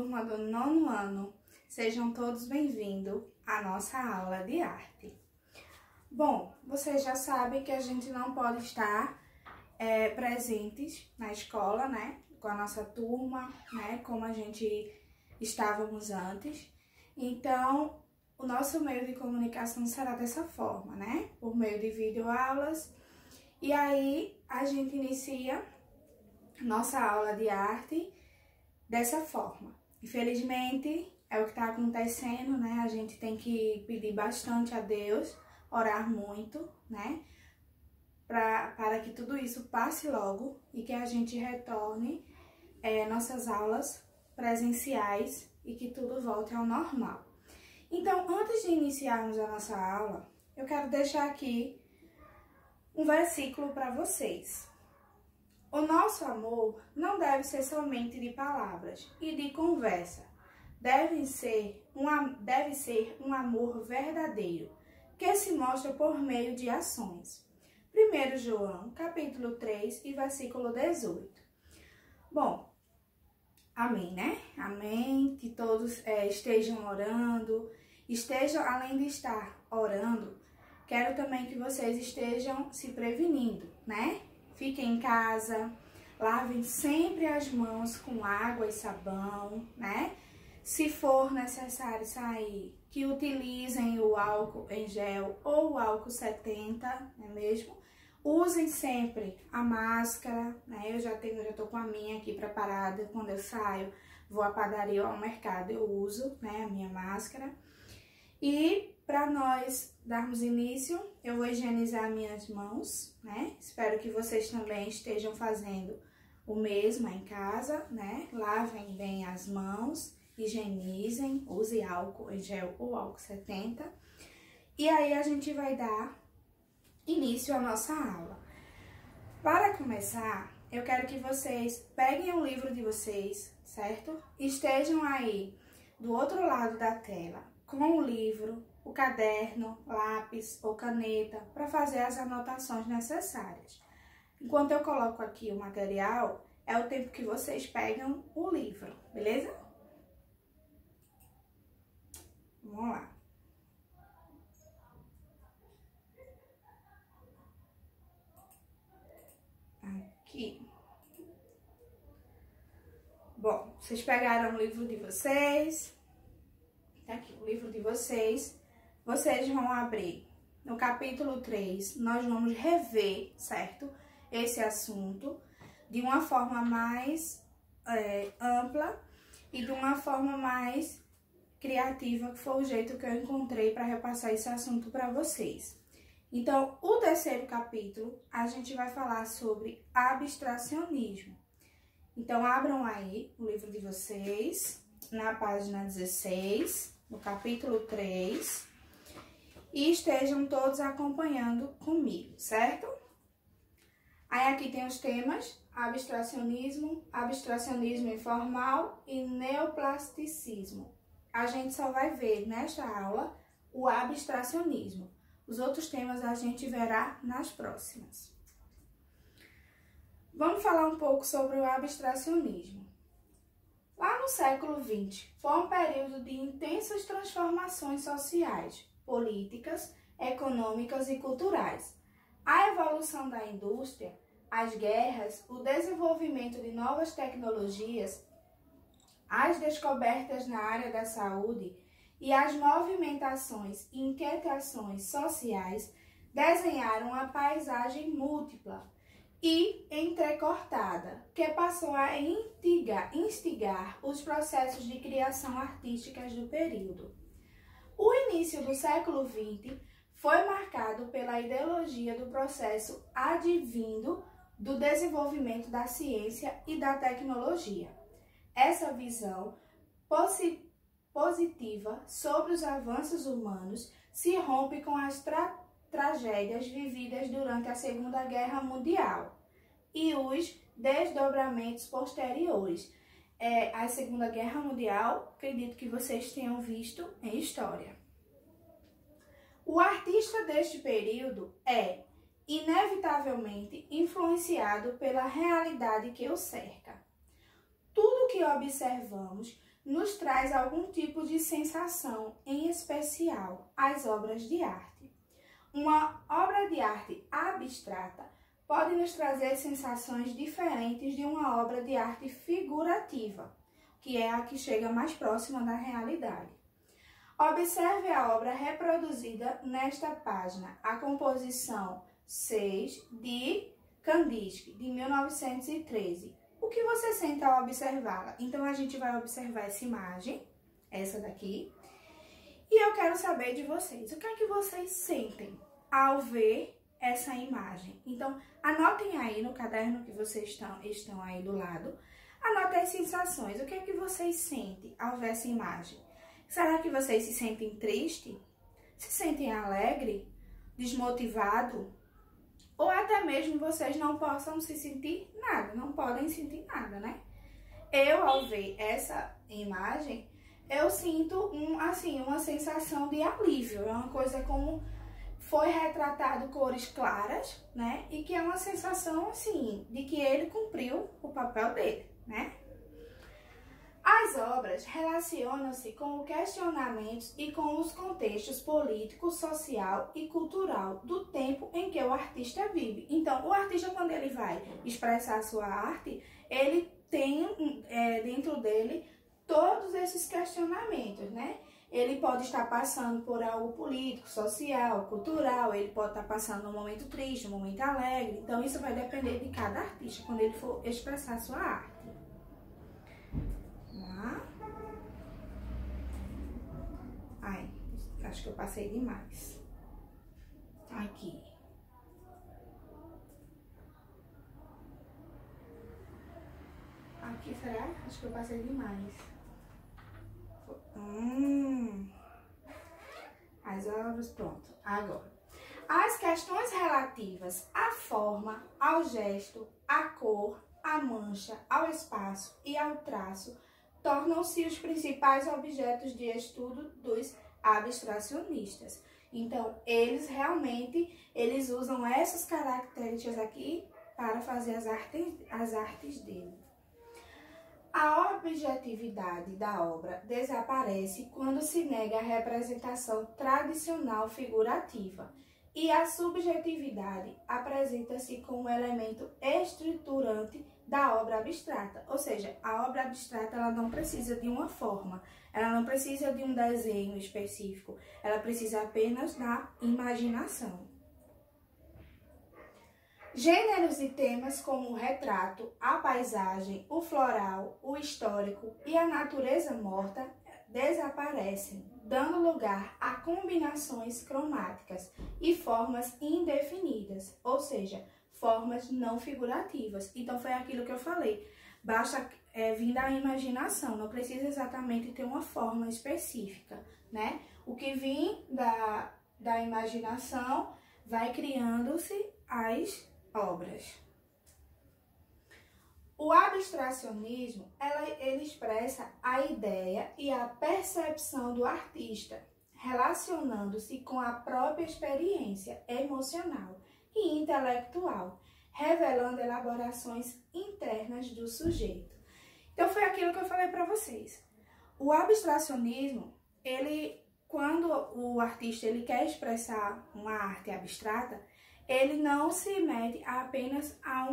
turma do 9º ano, sejam todos bem-vindos à nossa aula de arte. Bom, vocês já sabem que a gente não pode estar presentes na escola, né, com a nossa turma, né, como a gente estávamos antes. Então, o nosso meio de comunicação será dessa forma, né, por meio de videoaulas. E aí, a gente inicia nossa aula de arte dessa forma. Infelizmente, é o que está acontecendo, né? A gente tem que pedir bastante a Deus, orar muito, né? Para que tudo isso passe logo e que a gente retorne nossas aulas presenciais e que tudo volte ao normal. Então, antes de iniciarmos a nossa aula, eu quero deixar aqui um versículo para vocês. O nosso amor não deve ser somente de palavras e de conversa. Deve ser um amor verdadeiro, que se mostra por meio de ações. 1 João, capítulo 3 e versículo 18. Bom, amém, né? Amém, que todos estejam orando, além de estar orando, quero também que vocês estejam se prevenindo, né? Fiquem em casa, lavem sempre as mãos com água e sabão, né? Se for necessário sair, que utilizem o álcool em gel ou o álcool 70, não é mesmo? Usem sempre a máscara, né? Eu já tô com a minha aqui preparada. Quando eu saio, vou à padaria ou ao mercado, eu uso, né, a minha máscara. E para nós darmos início, eu vou higienizar minhas mãos, né? Espero que vocês também estejam fazendo o mesmo em casa, né? Lavem bem as mãos, higienizem, use álcool em gel ou álcool 70. E aí a gente vai dar início à nossa aula. Para começar, eu quero que vocês peguem o livro de vocês, certo? Estejam aí do outro lado da tela com o livro, o caderno, lápis ou caneta para fazer as anotações necessárias. Enquanto eu coloco aqui o material, é o tempo que vocês pegam o livro, beleza? Vamos lá. Aqui. Bom, vocês pegaram o livro de vocês. Tá aqui o livro de vocês. Vocês vão abrir no capítulo 3, nós vamos rever, certo? Esse assunto de uma forma mais ampla e de uma forma mais criativa, que foi o jeito que eu encontrei para repassar esse assunto para vocês. Então, o terceiro capítulo, a gente vai falar sobre abstracionismo. Então, abram aí o livro de vocês, na página 16, no capítulo 3, e estejam todos acompanhando comigo, certo? Aí aqui tem os temas: abstracionismo, abstracionismo informal e neoplasticismo. A gente só vai ver nesta aula o abstracionismo. Os outros temas a gente verá nas próximas. Vamos falar um pouco sobre o abstracionismo. Lá no século XX, foi um período de intensas transformações sociais, políticas, econômicas e culturais. A evolução da indústria, as guerras, o desenvolvimento de novas tecnologias, as descobertas na área da saúde e as movimentações e inquietações sociais desenharam uma paisagem múltipla e entrecortada, que passou a instigar os processos de criação artísticas do período. O início do século XX foi marcado pela ideologia do processo advindo do desenvolvimento da ciência e da tecnologia. Essa visão positiva sobre os avanços humanos se rompe com as tragédias vividas durante a Segunda Guerra Mundial e os desdobramentos posteriores. A Segunda Guerra Mundial, acredito que vocês tenham visto em história. O artista deste período é, inevitavelmente, influenciado pela realidade que o cerca. Tudo que observamos nos traz algum tipo de sensação, em especial as obras de arte. Uma obra de arte abstrata pode nos trazer sensações diferentes de uma obra de arte figurativa, que é a que chega mais próxima da realidade. Observe a obra reproduzida nesta página, a composição 6 de Kandinsky, de 1913. O que você sente ao observá-la? Então, a gente vai observar essa imagem, essa daqui, e eu quero saber de vocês, o que é que vocês sentem ao ver essa imagem? Então, anotem aí no caderno que vocês estão aí do lado, anotem as sensações, o que é que vocês sentem ao ver essa imagem? Será que vocês se sentem tristes? Se sentem alegre? Desmotivado? Ou até mesmo vocês não possam se sentir nada, não podem sentir nada, né? Eu, ao ver essa imagem, eu sinto uma sensação de alívio. É uma coisa como foi retratado cores claras, né? E que é uma sensação, assim, de que ele cumpriu o papel dele, né? As obras relacionam-se com os questionamentos e com os contextos político, social e cultural do tempo em que o artista vive. Então, o artista, quando ele vai expressar a sua arte, ele tem dentro dele todos esses questionamentos, né? Ele pode estar passando por algo político, social, cultural, ele pode estar passando um momento triste, um momento alegre. Então, isso vai depender de cada artista, quando ele for expressar a sua arte. Ai, acho que eu passei demais. Aqui. Aqui, será? Acho que eu passei demais. As obras, pronto. Agora. As questões relativas à forma, ao gesto, à cor, à mancha, ao espaço e ao traço tornam-se os principais objetos de estudo dos abstracionistas. Então, eles usam essas características aqui para fazer as artes dele. A objetividade da obra desaparece quando se nega a representação tradicional figurativa e a subjetividade apresenta-se como elemento estruturante da obra abstrata. Ou seja, a obra abstrata ela não precisa de uma forma, ela não precisa de um desenho específico, ela precisa apenas da imaginação. Gêneros e temas como o retrato, a paisagem, o floral, o histórico e a natureza morta desaparecem, dando lugar a combinações cromáticas e formas indefinidas, ou seja, formas não figurativas. Então, foi aquilo que eu falei, basta vir da imaginação, não precisa exatamente ter uma forma específica, né? O que vem da imaginação vai criando-se as obras. O abstracionismo, ele expressa a ideia e a percepção do artista, relacionando-se com a própria experiência emocional e intelectual, revelando elaborações internas do sujeito. Então, foi aquilo que eu falei para vocês. O abstracionismo, quando o artista quer expressar uma arte abstrata, ele não se mete apenas a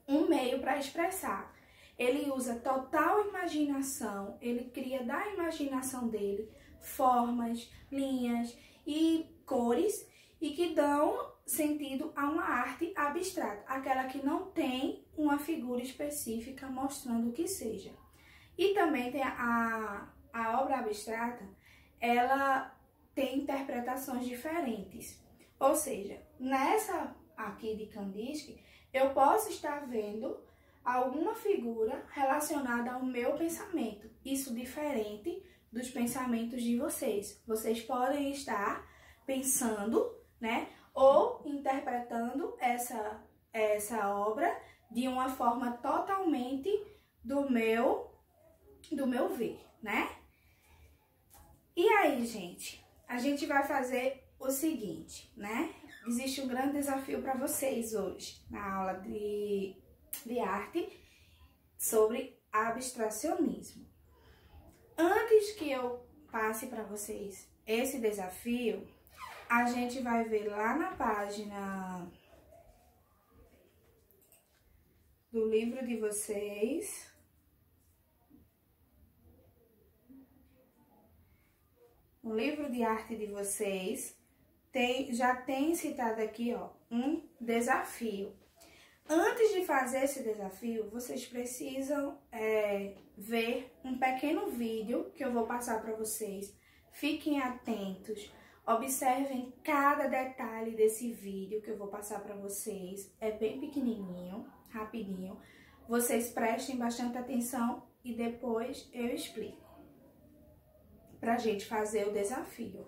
um meio para expressar. Ele usa total imaginação, ele cria da imaginação dele formas, linhas e cores e que dão sentido a uma arte abstrata, aquela que não tem uma figura específica mostrando o que seja. E também tem a obra abstrata, ela tem interpretações diferentes. Ou seja, nessa aqui de Kandinsky, eu posso estar vendo alguma figura relacionada ao meu pensamento. Isso diferente dos pensamentos de vocês. Vocês podem estar pensando, né, ou interpretando essa obra de uma forma totalmente do meu ver, né? E aí, gente, a gente vai fazer o seguinte, né? Existe um grande desafio para vocês hoje na aula de arte sobre abstracionismo. Antes que eu passe para vocês esse desafio, a gente vai ver lá na página do livro de vocês. No livro de arte de vocês, já tem citado aqui, ó, um desafio. Antes de fazer esse desafio, vocês precisam ver um pequeno vídeo que eu vou passar para vocês. Fiquem atentos, observem cada detalhe desse vídeo que eu vou passar para vocês. É bem pequenininho, rapidinho. Vocês prestem bastante atenção e depois eu explico pra gente fazer o desafio.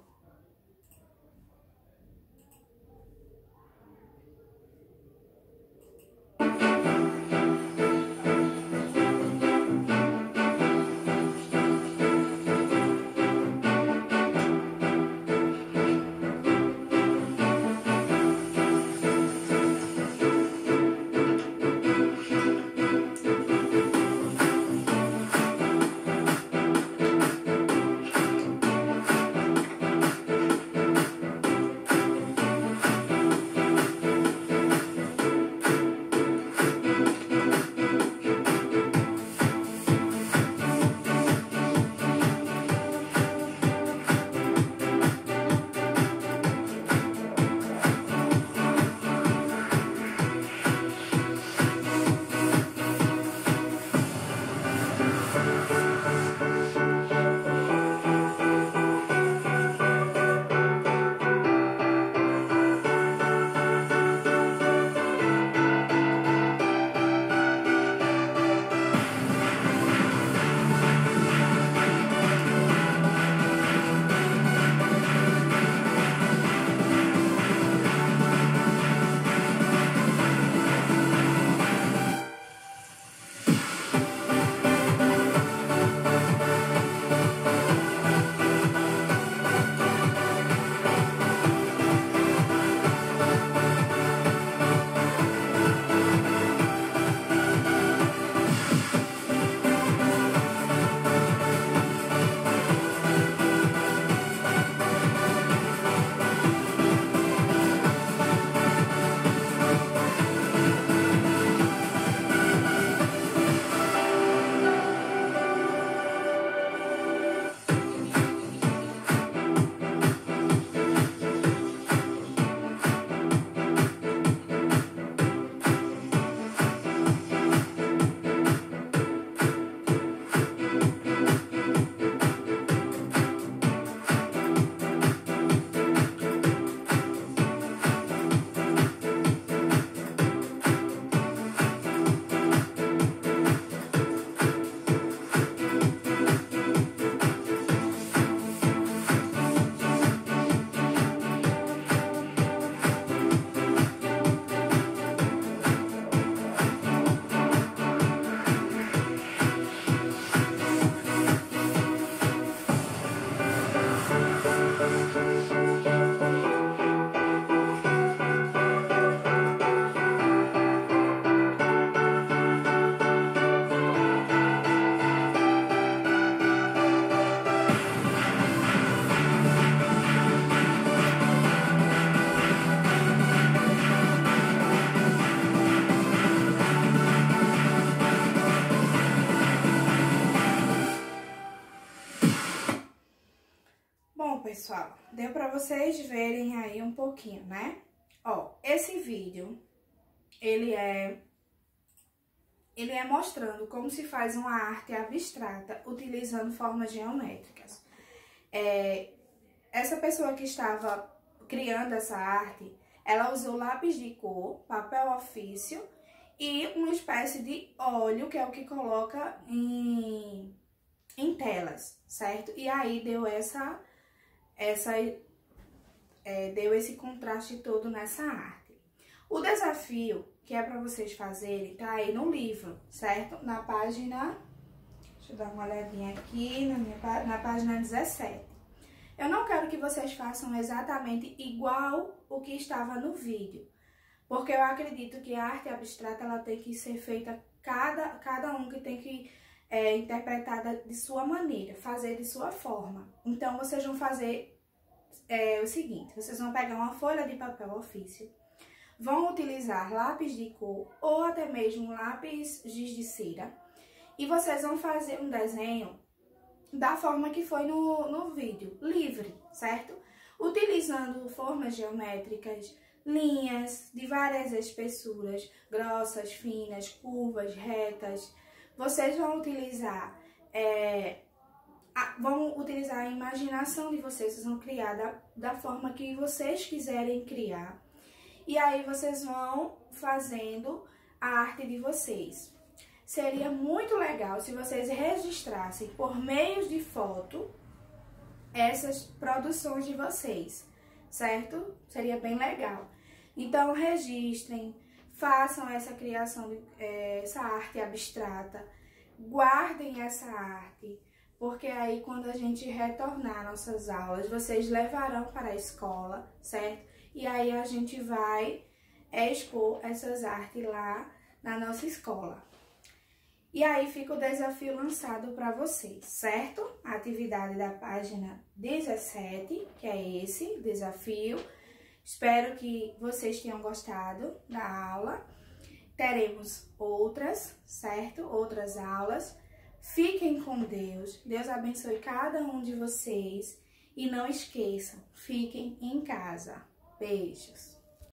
Bom, pessoal, deu pra vocês verem aí um pouquinho, né? Ó, esse vídeo, ele é mostrando como se faz uma arte abstrata utilizando formas geométricas. Essa pessoa que estava criando essa arte, ela usou lápis de cor, papel ofício e uma espécie de óleo, que é o que coloca em telas, certo? E aí deu deu esse contraste todo nessa arte. O desafio que é para vocês fazerem tá aí no livro, certo? Na página, deixa eu dar uma olhadinha aqui, na página 17. Eu não quero que vocês façam exatamente igual o que estava no vídeo, porque eu acredito que a arte abstrata ela tem que ser feita, cada um que tem que interpretada de sua maneira, fazer de sua forma. Então, vocês vão fazer o seguinte, vocês vão pegar uma folha de papel ofício, vão utilizar lápis de cor ou até mesmo lápis giz de cera e vocês vão fazer um desenho da forma que foi no vídeo, livre, certo? Utilizando formas geométricas, linhas de várias espessuras, grossas, finas, curvas, retas. Vocês vão utilizar a imaginação de vocês vão criar da forma que vocês quiserem criar. E aí vocês vão fazendo a arte de vocês. Seria muito legal se vocês registrassem por meio de foto essas produções de vocês, certo? Seria bem legal. Então, registrem, façam essa criação, essa arte abstrata, guardem essa arte, porque aí quando a gente retornar nossas aulas, vocês levarão para a escola, certo? E aí a gente vai expor essas artes lá na nossa escola. E aí fica o desafio lançado para vocês, certo? A atividade da página 17, que é esse desafio. Espero que vocês tenham gostado da aula. Teremos outras, certo? Outras aulas. Fiquem com Deus. Deus abençoe cada um de vocês. E não esqueçam, fiquem em casa. Beijos.